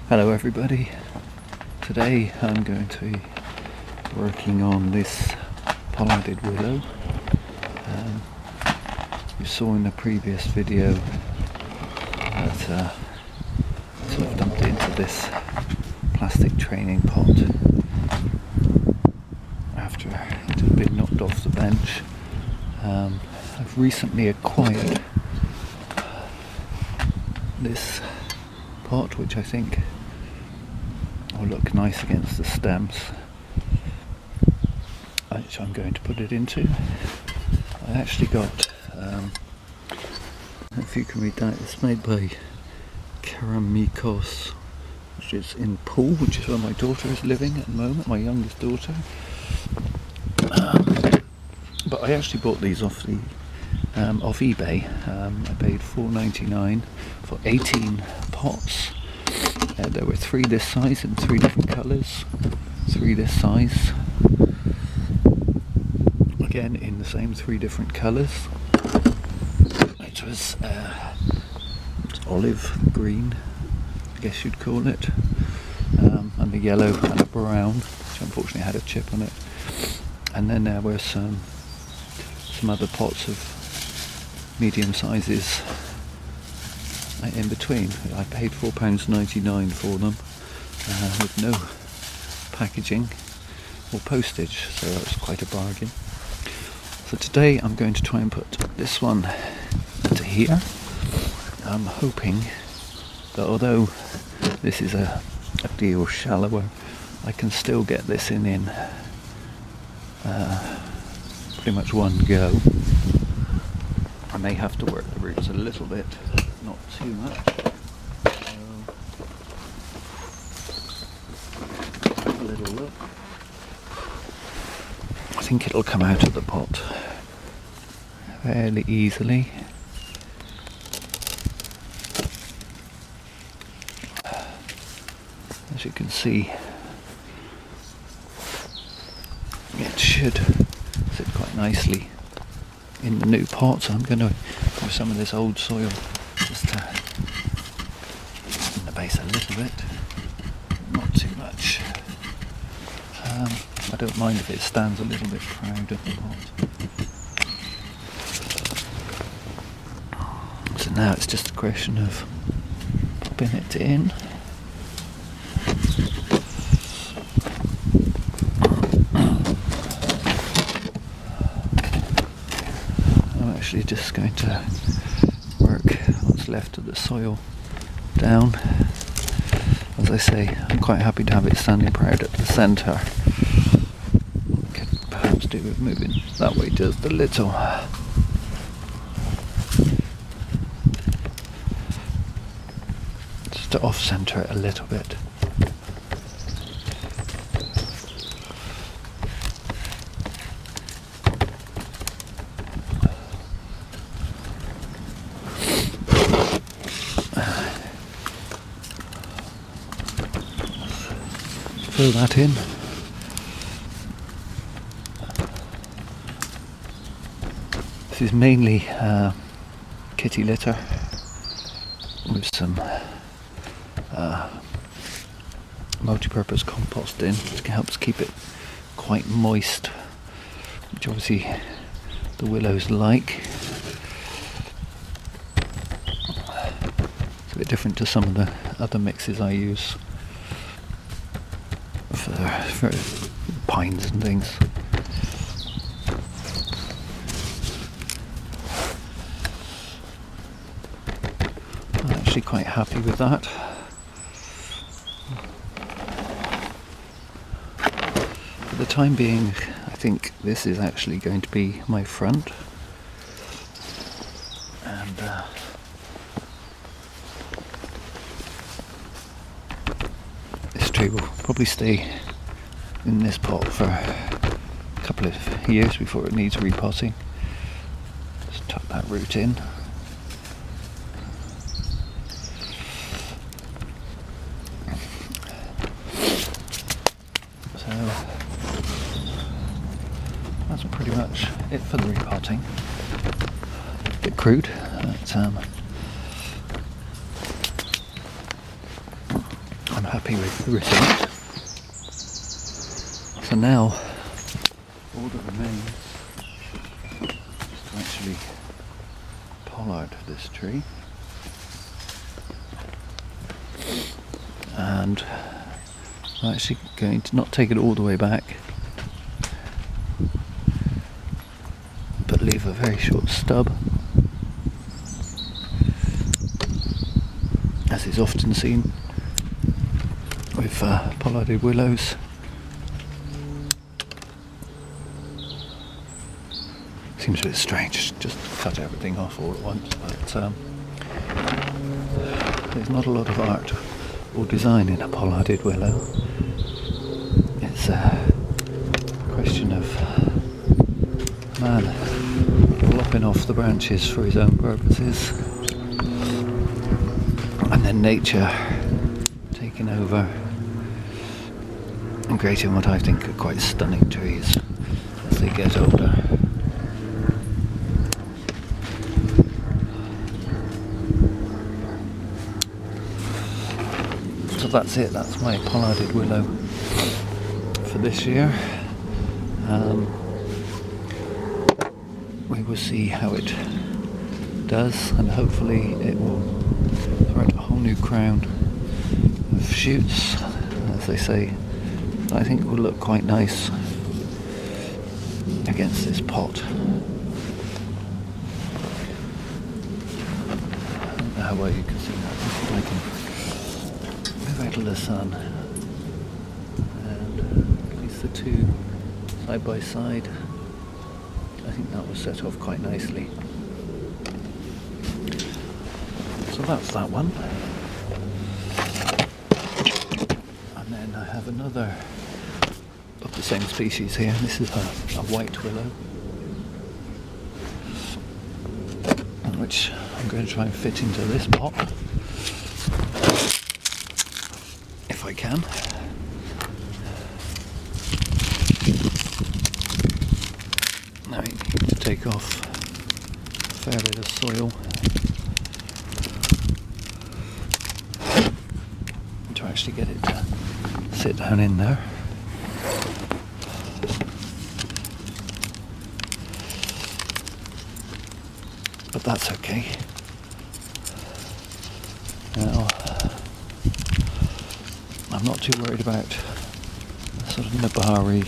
Hello everybody. Today I'm going to be working on this Pollarded willow. You saw in the previous video that I sort of dumped it into this plastic training pot after it had been knocked off the bench. I've recently acquired this pot, which I think will look nice against the stems, which I'm going to put it into. I actually got, if you can read that, it's made by Keramikos, which is in Poole, which is where my daughter is living at the moment, my youngest daughter. But I actually bought these off eBay. I paid $4.99 for 18 pots. There were 3 this size in 3 different colours, 3 this size, again in the same 3 different colours. It was olive green, I guess you'd call it, and a yellow and a brown, which unfortunately had a chip on it. And then there were some other pots of medium sizes in between. I paid £4.99 for them with no packaging or postage, so that was quite a bargain. So today I'm going to try and put this one into here. I'm hoping that although this is a deal shallower, I can still get this in pretty much one go. I may have to work the roots a little bit, not too much. Have a little look. I think it'll come out of the pot fairly easily. As you can see, it should sit quite nicely in the new pot, so I'm going to have some of this old soil just to in the base a little bit, not too much. I don't mind if it stands a little bit proud of the pot. So now it's just a question of popping it in. Just going to work what's left of the soil down. As I say, I'm quite happy to have it standing proud at the centre. Could perhaps do with moving that way just a little. Just to off-centre it a little bit. Fill that in. This is mainly kitty litter with some multi-purpose compost in, which helps keep it quite moist, which obviously the willows like. It's a bit different to some of the other mixes I use for pines and things. I'm actually quite happy with that. For the time being, I think this is actually going to be my front, and this tree will probably stay in this pot for a couple of years before it needs repotting. Just tuck that root in. So that's pretty much it for the repotting. A bit crude, but I'm happy with the result. So now all that remains is to actually pollard this tree, and I'm actually going to not take it all the way back, but leave a very short stub, as is often seen with pollarded willows. Seems a bit strange just to cut everything off all at once, but there's not a lot of art or design in a pollarded willow. It's a question of man lopping off the branches for his own purposes, and then nature taking over and creating what I think are quite stunning trees as they get older. So that's it, that's my pollarded willow for this year. We will see how it does, and hopefully it will throw out a whole new crown of shoots, as they say. I think it will look quite nice against this pot. I don't know how well you can see that. If I can move out of the sun and place the two side by side, I think that will set off quite nicely. So that's that one. And then I have another of the same species here. This is a white willow, which I'm going to try and fit into this pot if I can. Now you need to take off a fair bit of soil to actually get it to sit down in there. But that's okay. Now, I'm not too worried about sort of nabari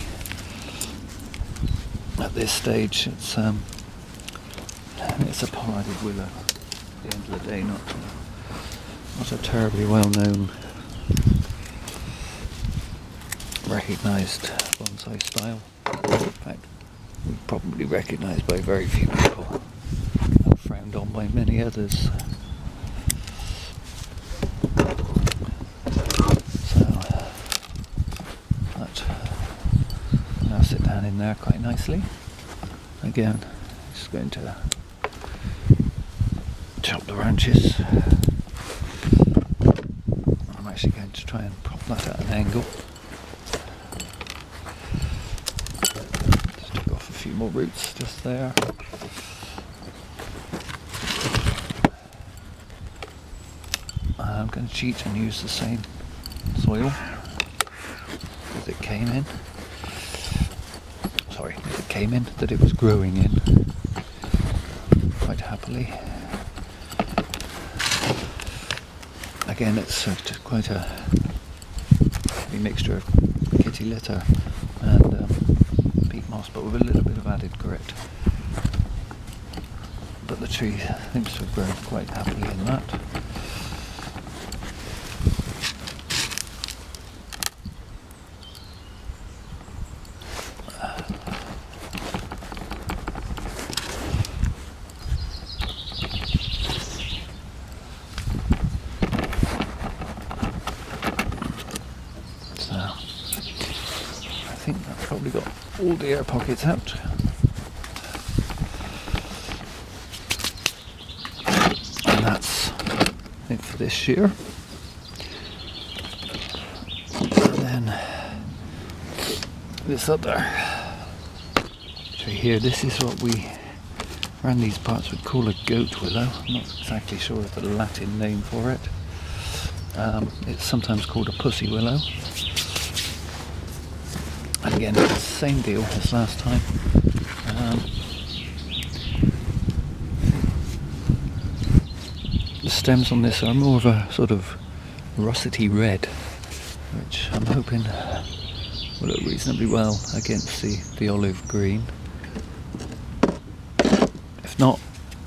at this stage. It's a pollarded willow. At the end of the day, not a terribly well-known, recognised bonsai style. In fact, probably recognised by very few people, and frowned on by many others. So that will now sit down in there quite nicely. Again, just going to chop the branches. I'm actually going to try and prop that at an angle. Just took off a few more roots just there. I'm going to cheat and use the same soil as it came in. Sorry, as it came in, that it was growing in quite happily. Again, it's quite a heavy mixture of kitty litter and peat moss, but with a little bit of added grit. But the tree seems to have grown quite happily in that. I think I've probably got all the air pockets out. And that's it for this year. And then this other tree here, this is what we around these parts would call a goat willow. I'm not exactly sure of the Latin name for it. It's sometimes called a pussy willow. And again, it's the same deal as last time. The stems on this are more of a sort of russety red, which I'm hoping will look reasonably well against the olive green. If not,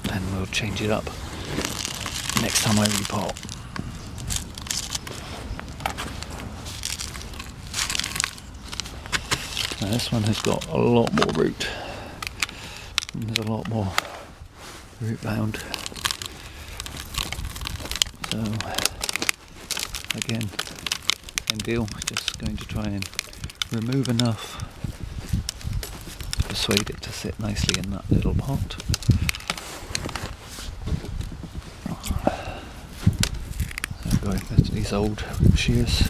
then we'll change it up next time I repot. Now this one has got a lot more root, and there's a lot more root bound. So again, same deal, just going to try and remove enough to persuade it to sit nicely in that little pot. Going with these old shears.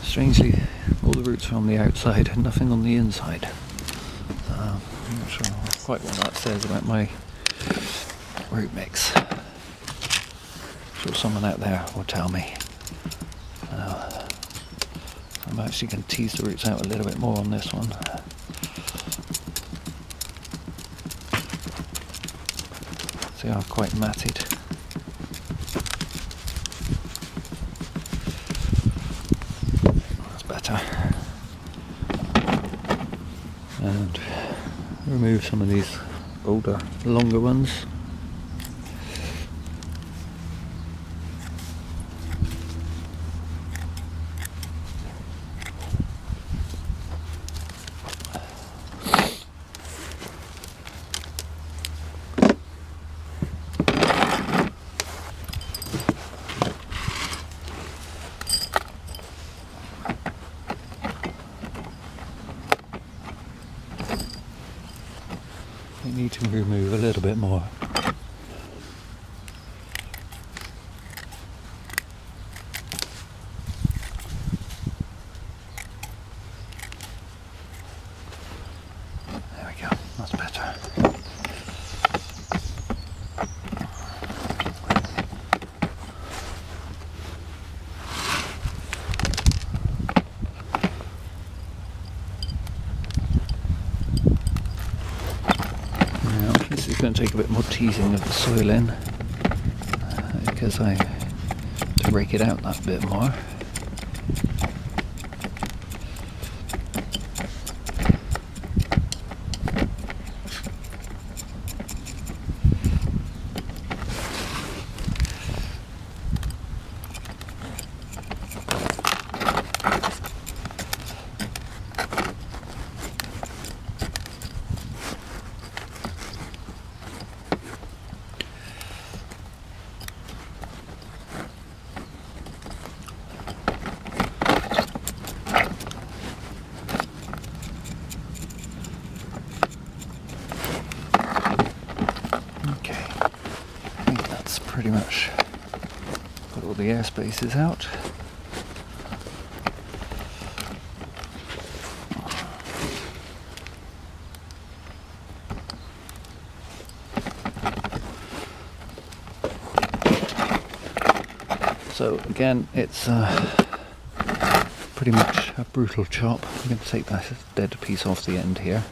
Strangely, all the roots are on the outside and nothing on the inside. I'm not sure quite what that says about my root mix. I'm sure someone out there will tell me. I'm actually going to tease the roots out a little bit more on this one. They are quite matted. That's better. And remove some of these older, longer ones. We need to remove a little bit more. There we go, that's better. This is going to take a bit more teasing of the soil in because I have to rake it out that bit more. Pretty much got all the air spaces out. So again, it's pretty much a brutal chop. I'm going to take that dead piece off the end here.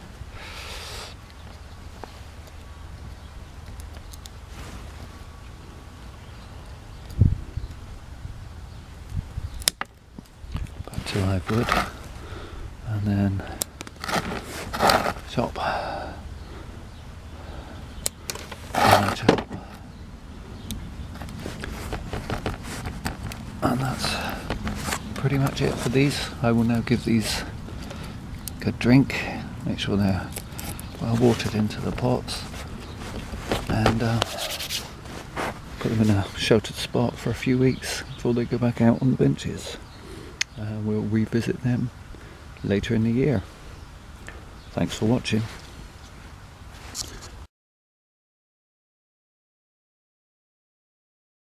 Live wood, and then chop, and chop, and that's pretty much it for these. I will now give these a good drink, make sure they're well watered into the pots, and put them in a sheltered spot for a few weeks before they go back out on the benches. We'll revisit them later in the year. Thanks for watching.